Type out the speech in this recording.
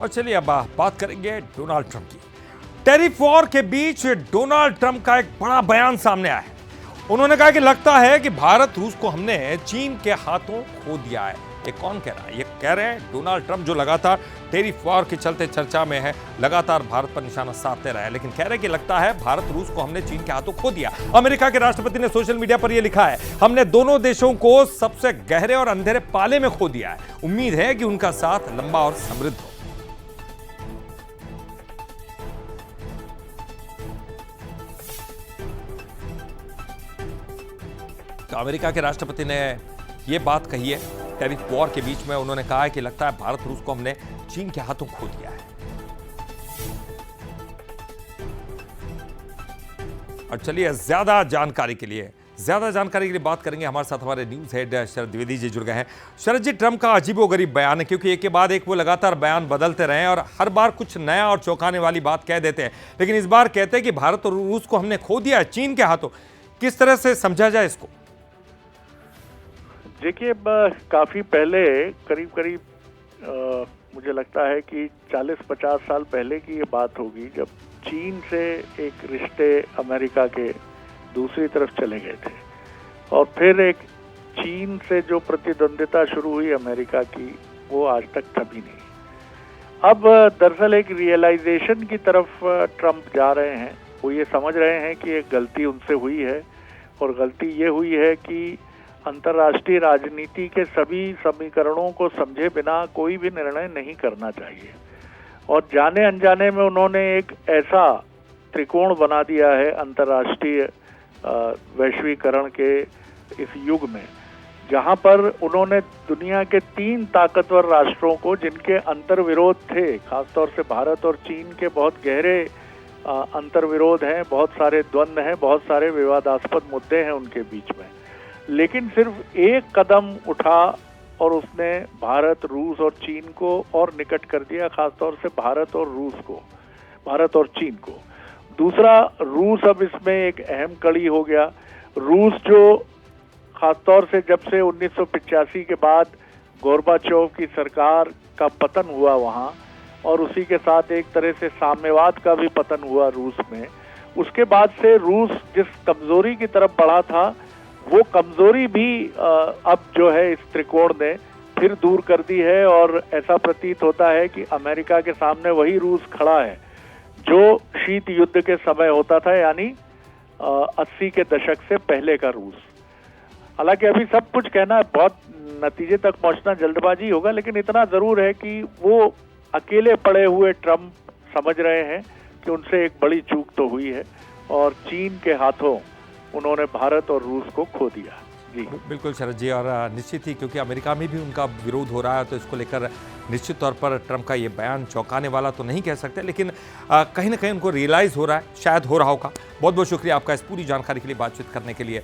और चलिए अब बात करेंगे डोनाल्ड ट्रंप की। टैरिफ वॉर के बीच डोनाल्ड ट्रंप का एक बड़ा बयान सामने आया है। उन्होंने कहा कि लगता है कि भारत रूस को हमने चीन के हाथों खो दिया है। ये कौन कह रहा है? ये कह रहे हैं डोनाल्ड ट्रंप, जो लगातार टैरिफ वॉर के चलते चर्चा में है, लगातार भारत पर निशाना साधते रहे, लेकिन कह रहे हैं कि लगता है भारत रूस को हमने चीन के हाथों खो दिया। अमेरिका के राष्ट्रपति ने सोशल मीडिया पर यह लिखा है, हमने दोनों देशों को सबसे गहरे और अंधेरे पाले में खो दिया है। उम्मीद है कि उनका साथ लंबा और समृद्ध हो। तो अमेरिका के राष्ट्रपति ने यह बात कही है टैरिफ वॉर के बीच में। उन्होंने कहा है कि लगता है भारत रूस को हमने चीन के हाथों खो दिया है। और चलिए ज्यादा जानकारी के लिए बात करेंगे। हमारे साथ हमारे न्यूज हेड शरद द्विवेदी जी जुड़ गए हैं। शरद जी, ट्रंप का अजीबोगरीब बयान है, क्योंकि एक के बाद एक वो लगातार बयान बदलते रहे और हर बार कुछ नया और चौंकाने वाली बात कह देते हैं, लेकिन इस बार कहते हैं कि भारत और रूस को हमने खो दिया है चीन के हाथों। किस तरह से समझा जाए इसको? देखिए, काफी पहले करीब मुझे लगता है कि 40-50 साल पहले की ये बात होगी, जब चीन से एक रिश्ते अमेरिका के दूसरी तरफ चले गए थे और फिर एक चीन से जो प्रतिद्वंदिता शुरू हुई अमेरिका की, वो आज तक थमी नहीं। अब दरअसल एक रियलाइजेशन की तरफ ट्रंप जा रहे हैं। वो ये समझ रहे हैं कि एक गलती उनसे हुई है, और गलती ये हुई है कि अंतर्राष्ट्रीय राजनीति के सभी समीकरणों को समझे बिना कोई भी निर्णय नहीं करना चाहिए। और जाने अनजाने में उन्होंने एक ऐसा त्रिकोण बना दिया है अंतर्राष्ट्रीय वैश्वीकरण के इस युग में, जहां पर उन्होंने दुनिया के 3 ताकतवर राष्ट्रों को, जिनके अंतर्विरोध थे, खासतौर से भारत और चीन के बहुत गहरे अंतर्विरोध हैं, बहुत सारे द्वंद्व हैं, बहुत सारे विवादास्पद मुद्दे हैं उनके बीच में, लेकिन सिर्फ एक कदम उठा और उसने भारत, रूस और चीन को और निकट कर दिया, खासतौर से भारत और चीन को। दूसरा, रूस अब इसमें एक अहम कड़ी हो गया। रूस जो खासतौर से जब से 1985 के बाद गोर्बाचोव की सरकार का पतन हुआ वहाँ, और उसी के साथ एक तरह से साम्यवाद का भी पतन हुआ रूस में, उसके बाद से रूस जिस कमजोरी की तरफ बढ़ा था, वो कमजोरी भी अब जो है इस त्रिकोण ने फिर दूर कर दी है। और ऐसा प्रतीत होता है कि अमेरिका के सामने वही रूस खड़ा है जो शीत युद्ध के समय होता था, यानी 80 के दशक से पहले का रूस। हालांकि अभी सब कुछ कहना, बहुत नतीजे तक पहुंचना जल्दबाजी होगा, लेकिन इतना जरूर है कि वो अकेले पड़े हुए ट्रंप समझ रहे हैं कि उनसे एक बड़ी चूक तो हुई है और चीन के हाथों उन्होंने भारत और रूस को खो दिया। जी बिल्कुल शरद जी, और निश्चित ही क्योंकि अमेरिका में भी उनका विरोध हो रहा है, तो इसको लेकर निश्चित तौर पर ट्रंप का ये बयान चौंकाने वाला तो नहीं कह सकते, लेकिन कहीं ना कहीं उनको रियलाइज़ हो रहा है, शायद हो रहा होगा। बहुत बहुत शुक्रिया आपका इस पूरी जानकारी के लिए, बातचीत करने के लिए।